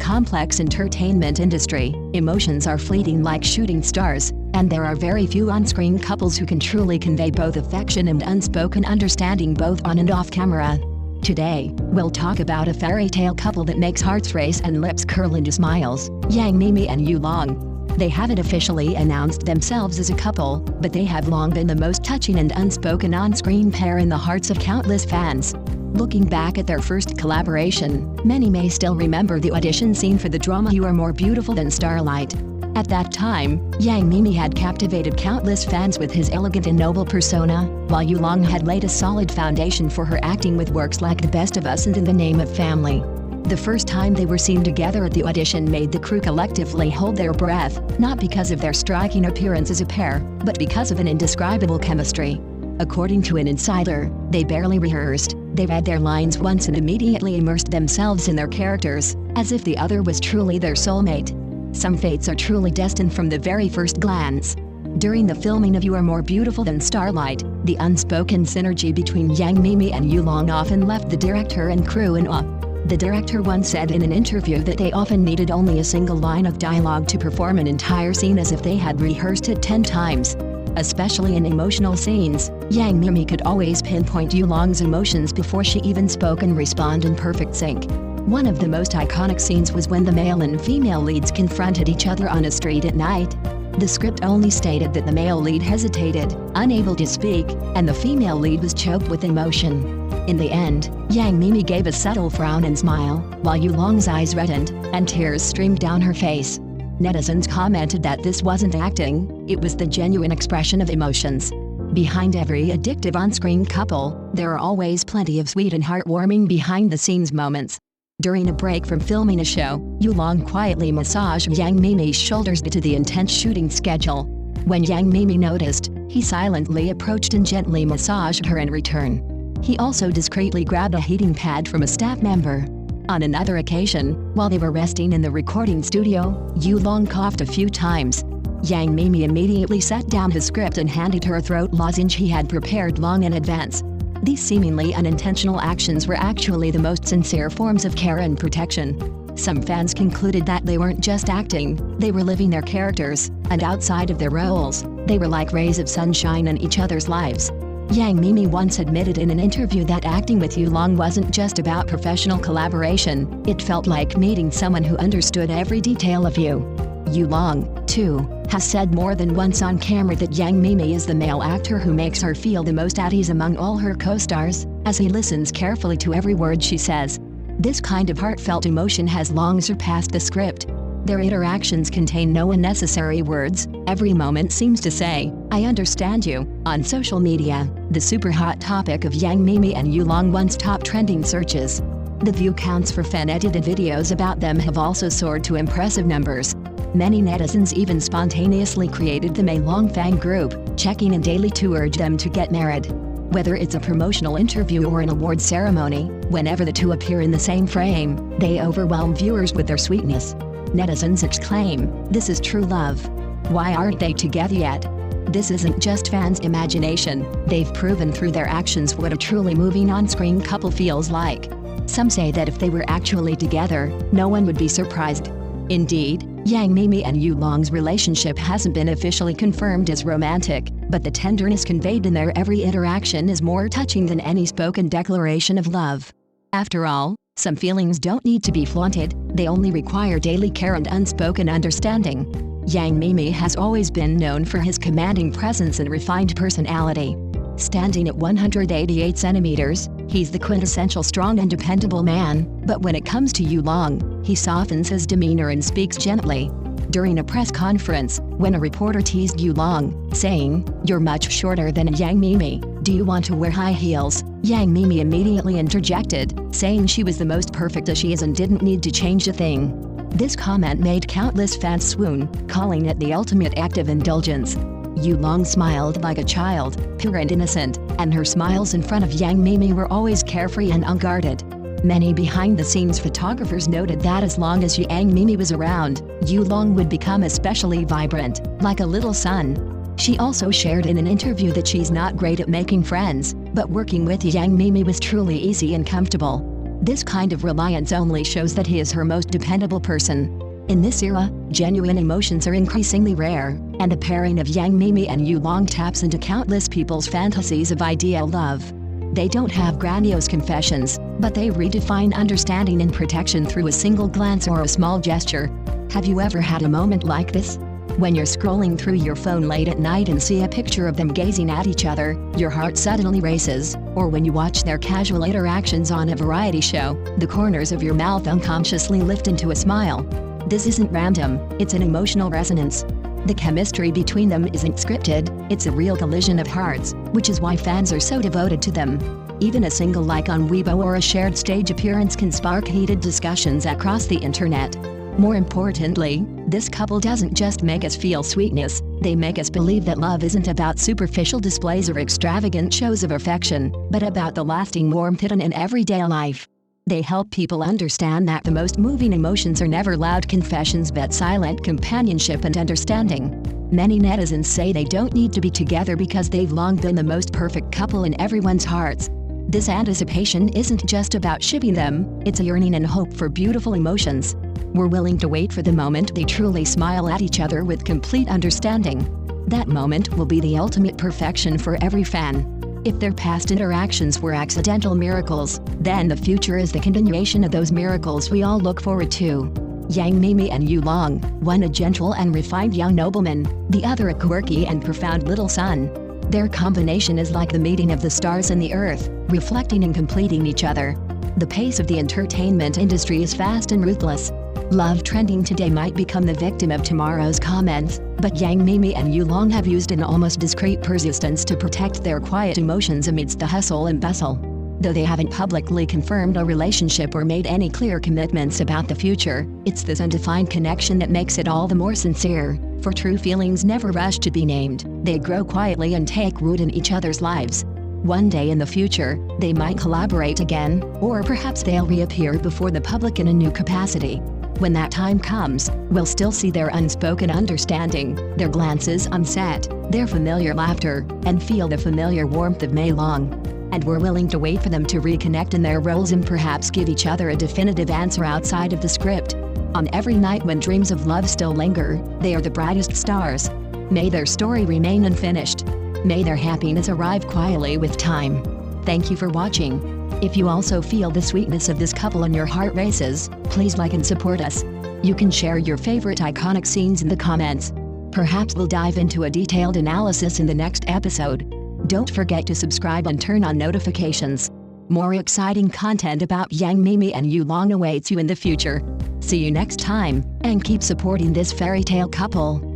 complex entertainment industry, emotions are fleeting like shooting stars, and there are very few on-screen couples who can truly convey both affection and unspoken understanding both on and off camera. Today, we'll talk about a fairy tale couple that makes hearts race and lips curl into smiles, Meimei and Yulong. They haven't officially announced themselves as a couple, but they have long been the most touching and unspoken on-screen pair in the hearts of countless fans. Looking back at their first collaboration, many may still remember the audition scene for the drama You Are More Beautiful Than Starlight. At that time, Meimei had captivated countless fans with his elegant and noble persona, while Yulong had laid a solid foundation for her acting with works like The Best of Us and In the Name of Family. The first time they were seen together at the audition made the crew collectively hold their breath, not because of their striking appearance as a pair, but because of an indescribable chemistry. According to an insider, they barely rehearsed, they read their lines once and immediately immersed themselves in their characters, as if the other was truly their soulmate. Some fates are truly destined from the very first glance. During the filming of You Are More Beautiful Than Starlight, the unspoken synergy between Meimei and Yulong often left the director and crew in awe. The director once said in an interview that they often needed only a single line of dialogue to perform an entire scene as if they had rehearsed it 10 times. Especially in emotional scenes, Meimei could always pinpoint Yulong's emotions before she even spoke and respond in perfect sync. One of the most iconic scenes was when the male and female leads confronted each other on a street at night. The script only stated that the male lead hesitated, unable to speak, and the female lead was choked with emotion. In the end, Meimei gave a subtle frown and smile, while Yulong's eyes reddened, and tears streamed down her face. Netizens commented that this wasn't acting, it was the genuine expression of emotions. Behind every addictive on-screen couple, there are always plenty of sweet and heartwarming behind-the-scenes moments. During a break from filming a show, Yulong quietly massaged Meimei's shoulders due to the intense shooting schedule. When Meimei noticed, he silently approached and gently massaged her in return. He also discreetly grabbed a heating pad from a staff member. On another occasion, while they were resting in the recording studio, Yulong coughed a few times. Meimei immediately set down his script and handed her a throat lozenge he had prepared long in advance. These seemingly unintentional actions were actually the most sincere forms of care and protection. Some fans concluded that they weren't just acting, they were living their characters, and outside of their roles, they were like rays of sunshine in each other's lives. Meimei once admitted in an interview that acting with Yulong wasn't just about professional collaboration, it felt like meeting someone who understood every detail of you. Yulong, too, has said more than once on camera that Meimei is the male actor who makes her feel the most at ease among all her co-stars, as he listens carefully to every word she says. This kind of heartfelt emotion has long surpassed the script. Their interactions contain no unnecessary words, every moment seems to say, "I understand you." On social media, the super hot topic of Meimei and Yulong once top trending searches. The view counts for fan-edited videos about them have also soared to impressive numbers. Many netizens even spontaneously created the Meilong fan group, checking in daily to urge them to get married. Whether it's a promotional interview or an award ceremony, whenever the two appear in the same frame, they overwhelm viewers with their sweetness. Netizens exclaim, "This is true love. Why aren't they together yet?" This isn't just fans' imagination, they've proven through their actions what a truly moving on-screen couple feels like. Some say that if they were actually together, no one would be surprised. Indeed, Meimei and Yulong's relationship hasn't been officially confirmed as romantic, but the tenderness conveyed in their every interaction is more touching than any spoken declaration of love. After all, some feelings don't need to be flaunted, they only require daily care and unspoken understanding. Meimei has always been known for his commanding presence and refined personality. Standing at 188 centimeters, he's the quintessential strong and dependable man, but when it comes to Yulong, he softens his demeanor and speaks gently. During a press conference, when a reporter teased Yulong, saying, "You're much shorter than Meimei, do you want to wear high heels?" Meimei immediately interjected, saying she was the most perfect as she is and didn't need to change a thing. This comment made countless fans swoon, calling it the ultimate act of indulgence. Yulong smiled like a child, pure and innocent, and her smiles in front of Meimei were always carefree and unguarded. Many behind-the-scenes photographers noted that as long as Meimei was around, Yulong would become especially vibrant, like a little sun. She also shared in an interview that she's not great at making friends, but working with Meimei was truly easy and comfortable. This kind of reliance only shows that he is her most dependable person. In this era, genuine emotions are increasingly rare, and the pairing of Yang Meimei and Yu Long taps into countless people's fantasies of ideal love. They don't have grandiose confessions, but they redefine understanding and protection through a single glance or a small gesture. Have you ever had a moment like this? When you're scrolling through your phone late at night and see a picture of them gazing at each other, your heart suddenly races, or when you watch their casual interactions on a variety show, the corners of your mouth unconsciously lift into a smile. This isn't random, it's an emotional resonance. The chemistry between them isn't scripted, it's a real collision of hearts, which is why fans are so devoted to them. Even a single like on Weibo or a shared stage appearance can spark heated discussions across the internet. More importantly, this couple doesn't just make us feel sweetness, they make us believe that love isn't about superficial displays or extravagant shows of affection, but about the lasting warmth hidden in everyday life. They help people understand that the most moving emotions are never loud confessions but silent companionship and understanding. Many netizens say they don't need to be together because they've long been the most perfect couple in everyone's hearts. This anticipation isn't just about shipping them, it's a yearning and hope for beautiful emotions. We're willing to wait for the moment they truly smile at each other with complete understanding. That moment will be the ultimate perfection for every fan. If their past interactions were accidental miracles, then the future is the continuation of those miracles we all look forward to. Yang Meimei and Yu Long, one a gentle and refined young nobleman, the other a quirky and profound little son. Their combination is like the meeting of the stars and the earth, reflecting and completing each other. The pace of the entertainment industry is fast and ruthless. Love trending today might become the victim of tomorrow's comments, but Yang Meimei and Yu Long have used an almost discreet persistence to protect their quiet emotions amidst the hustle and bustle. Though they haven't publicly confirmed a relationship or made any clear commitments about the future, it's this undefined connection that makes it all the more sincere, for true feelings never rush to be named, they grow quietly and take root in each other's lives. One day in the future, they might collaborate again, or perhaps they'll reappear before the public in a new capacity. When that time comes, we'll still see their unspoken understanding, their glances on set, their familiar laughter, and feel the familiar warmth of Mei Long. And we're willing to wait for them to reconnect in their roles and perhaps give each other a definitive answer outside of the script. On every night when dreams of love still linger, they are the brightest stars. May their story remain unfinished. May their happiness arrive quietly with time. Thank you for watching. If you also feel the sweetness of this couple and your heart races, please like and support us. You can share your favorite iconic scenes in the comments. Perhaps we'll dive into a detailed analysis in the next episode. Don't forget to subscribe and turn on notifications. More exciting content about Yang Meimei and Yu Long awaits you in the future. See you next time, and keep supporting this fairy tale couple.